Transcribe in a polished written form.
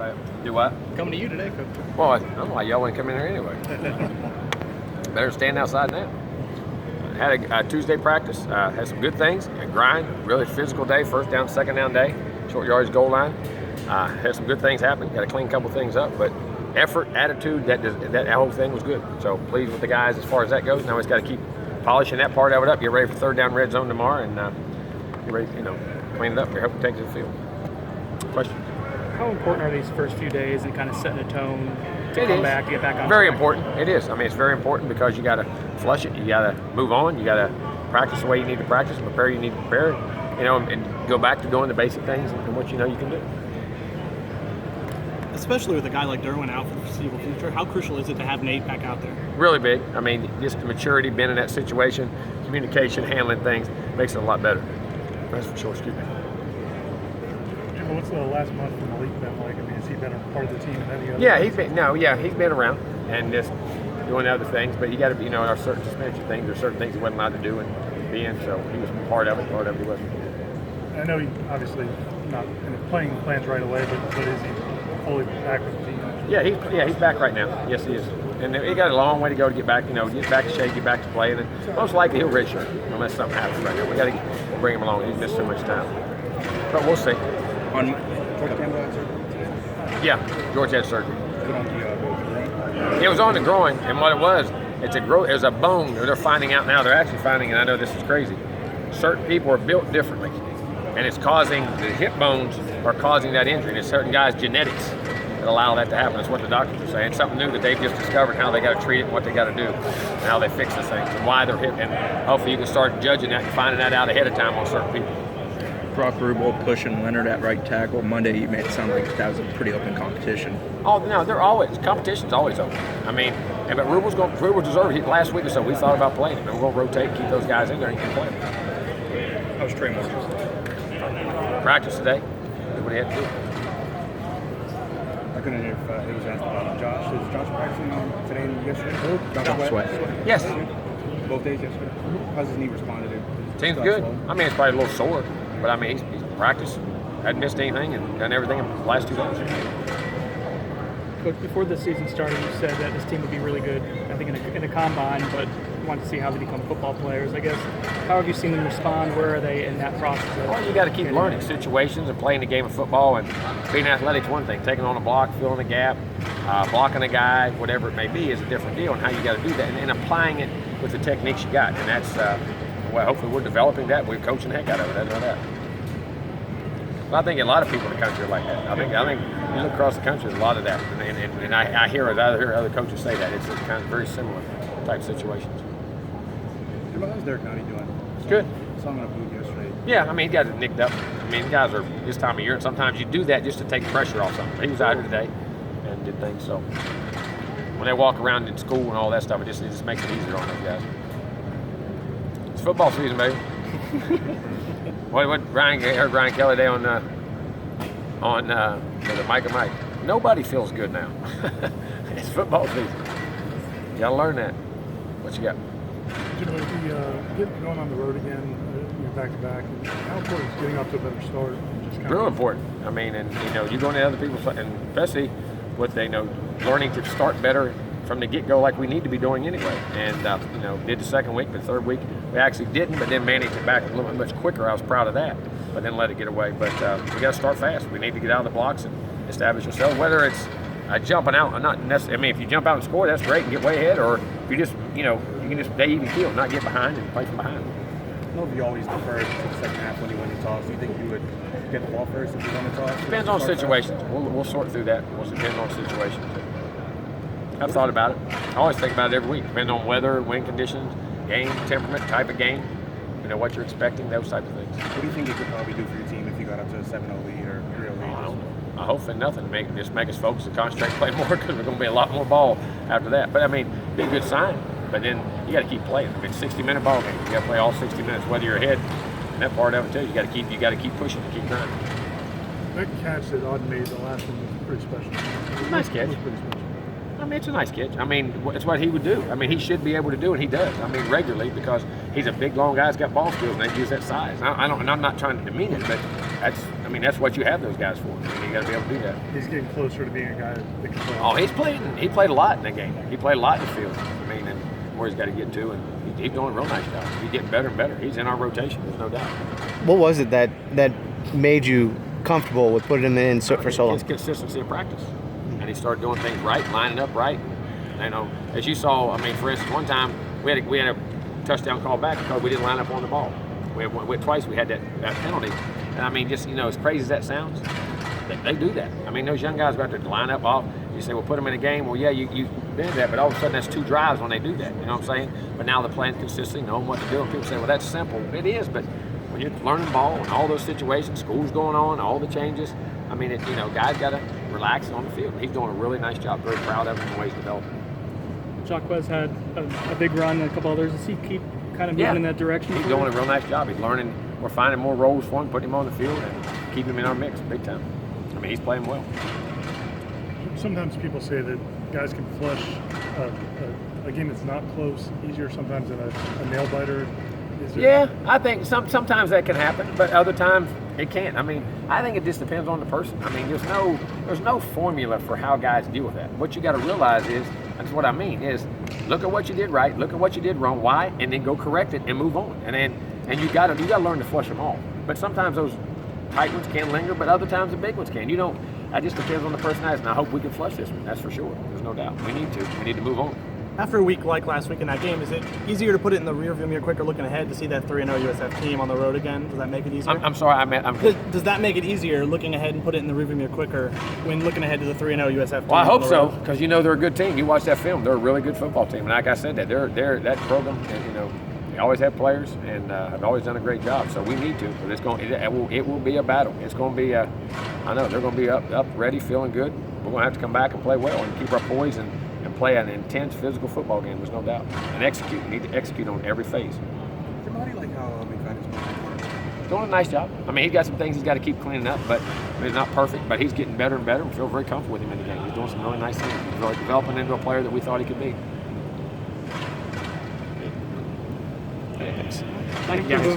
Pat? Do what? Coming to you today, Coach. Well, I don't know why y'all want to come in here anyway. Better stand outside now. Had a Tuesday practice. Had some good things. A grind, really physical day. First down, second down day. Short yardage goal line. Had some good things happen. Got to clean a couple things up, but effort, attitude, that whole thing was good. So pleased with the guys as far as that goes. Now we just got to keep polishing that part of it up. Get ready for third down red zone tomorrow, and get ready, clean it up. We hope we take it to the field. Question? How important are these first few days and kind of setting a tone to to get back on? Very important. It is. I mean, it's very important because you got to flush it. You got to move on. You got to practice the way you need to practice, prepare you need to prepare, and go back to doing the basic things and what you know you can do. Especially with a guy like Derwin out for the foreseeable future, how crucial is it to have Nate back out there? Really big. I mean, just the maturity, being in that situation, communication, handling things, makes it a lot better. That's for sure. Excuse me. Jimbo, what's the last month from Malik been like? I mean, has he been a part of the team in any other? Yeah, he's been around and just doing other things. But you got to be, there are certain suspension things, there's certain things he wasn't allowed to do and be in. So he was part of it. Part of it he wasn't. I know he obviously not in the playing plans right away, but is he fully back with the team? Yeah, he's back right now. Yes, he is. And he got a long way to go to get back, get back to shape, get back to play. And most likely he'll redshirt unless something happens right now. We got to bring him along. He's missed so much time. But we'll see. On George Campbell had surgery? Yeah, George had surgery. On the It was on the groin, and what it was a bone. They're finding out now. They're actually finding, and I know this is crazy, certain people are built differently. And it's causing, the hip bones are causing that injury. And it's certain guys' genetics that allow that to happen. That's what the doctors are saying. It's something new that they've just discovered, how they got to treat it and what they got to do, and how they fix the things, and why they're hit. And hopefully you can start judging that and finding that out ahead of time on certain people. Brock Rubel pushing Leonard at right tackle. Monday you made it sound like that was a pretty open competition. Oh, no, competition's always open. I mean, but Rubel deserved it. Last week or so, we thought about playing him, and we're going to rotate and keep those guys in there and you can play them. How was Trey Moore? Practice today. Did what he had to do. I couldn't hear if it was asked about Josh. Is Josh practicing on today and yesterday? Josh Sweat. Yes. Both days yesterday? How's his knee responded? Team's good. I mean, it's probably a little sore, but I mean, he's practiced, hadn't missed anything, and done everything in the last 2 days. Coach, before the season started, you said that this team would be really good, I think, in a combine, but wanted to see how they become football players. I guess, how have you seen them respond? Where are they in that process? Well, you got to keep learning situations and playing the game of football, and being athletic's one thing. Taking on a block, filling a gap, blocking a guy, whatever it may be, is a different deal, and how you got to do that, and applying it with the techniques you got. And that's, hopefully we're developing that. We're coaching the heck out of it. I know that. Well, I think a lot of people in the country are like that. I think you look across the country, there's a lot of that, and I hear other coaches say that. It's kind of very similar type situations. How's Derek Nowdy doing? It's good. Saw him in a booth yesterday. Yeah, I mean, he got it nicked up. I mean, guys are this time of year, and sometimes you do that just to take pressure off something. He was out here today and did things. So when they walk around in school and all that stuff, it just makes it easier on those guys. It's football season, baby. What I heard Ryan Kelly today on the Mike and Mike. Nobody feels good now. It's football season. You gotta learn that. What you got? Jimbo, going on the road again, back to back, how important is getting off to a better start? Real important. I mean, and you're going to other people's, and especially with learning to start better from the get-go, like we need to be doing anyway. And did the second week, but the third week we actually didn't, but then managed it back a little bit much quicker. I was proud of that, but then let it get away. But we got to start fast. We need to get out of the blocks and establish ourselves. Whether it's jumping out, not necessarily. I mean, if you jump out and score, that's great and get way ahead, or if you just you can just stay even keel, not get behind and play from behind. I don't know if you always defer to the second half when you win the toss. Do you think you would get the ball first if you won the toss? Depends on situations. We'll sort through that. We'll depend on situations. I've thought about it. I always think about it every week, depending on weather, wind conditions, game, temperament, type of game, what you're expecting, those type of things. What do you think it could probably do for your team if you got up to a 7-0 lead or 3-0 lead? I don't know. I hope for nothing. Just make us focus and concentrate and play more, because we're going to be a lot more ball after that. But, I mean, be a good sign. But then you got to keep playing. I mean, 60-minute ball game. You got to play all 60 minutes, whether you're ahead. And that part of it, too. You got to keep pushing and keep grinding. That catch that Auden made, the last one, was pretty special. Nice catch. It was pretty special. I mean, it's a nice catch. I mean, it's what he would do. I mean, he should be able to do, and he does. I mean, regularly, because he's a big, long guy. He's got ball skills, and they use that size. I'm not trying to demean it, but that's I mean, that's what you have those guys for. I mean, you got to be able to do that. He's getting closer to being a guy that can play. Oh, he played a lot in that game. He played a lot in the field. I mean, and where he's got to get to, and he's doing a real nice job. He's getting better and better. He's in our rotation. There's no doubt. What was it that made you comfortable with putting him in for so long? His consistency in practice, and he started doing things right, lining up right. You know, as you saw, I mean, for instance, one time we had a touchdown call back because we didn't line up on the ball. Twice we had that penalty, and I mean, just as crazy as that sounds, they do that. I mean, those young guys got to line up off. You say, well, put them in a game. Well, yeah, you did that, but all of a sudden that's 2 drives when they do that. You know what I'm saying? But now they're playing consistently, knowing what to do. And people say, well, that's simple. It is, but when you're learning ball and all those situations, school's going on, all the changes, I mean, guys got to relax on the field. He's doing a really nice job. Very proud of him and the way he's developing. Jacquez had a big run and a couple others. Does he keep kind of moving in that direction? He's doing a real nice job. He's learning. We're finding more roles for him, putting him on the field, and keeping him in our mix big time. I mean, he's playing well. Sometimes people say that guys can flush a game that's not close easier sometimes than a nail biter. Yeah, I think sometimes that can happen, but other times it can't. I mean, I think it just depends on the person. I mean, there's no formula for how guys deal with that. What you got to realize is, that's what I mean, is look at what you did right, look at what you did wrong, why, and then go correct it and move on. And you got to learn to flush them all. But sometimes those tight ones can linger, but other times the big ones can. That just depends on the personality. And I hope we can flush this one. That's for sure. There's no doubt. We need to move on. After a week like last week in that game, is it easier to put it in the rearview mirror quicker looking ahead to see that 3-0 USF team on the road again? Does that make it easier? I'm sorry, Does that make it easier looking ahead and put it in the rearview mirror quicker when looking ahead to the 3-0 USF team? Well, I hope on the so, road? because they're a good team. You watch that film; they're a really good football team. And like I said, they're that program. And, they always have players, and have always done a great job. So we need to. But it will be a battle. It's going to be I know they're going to be up, ready, feeling good. We're going to have to come back and play well and keep our poise and play an intense physical football game. There's no doubt. And execute. We need to execute on every phase. How do you like how McFadden's Doing a nice job. I mean, he's got some things he's got to keep cleaning up, but he's not perfect. But he's getting better and better. We feel very comfortable with him in the game. He's doing some really nice things. He's really developing into a player that we thought he could be. Thank you.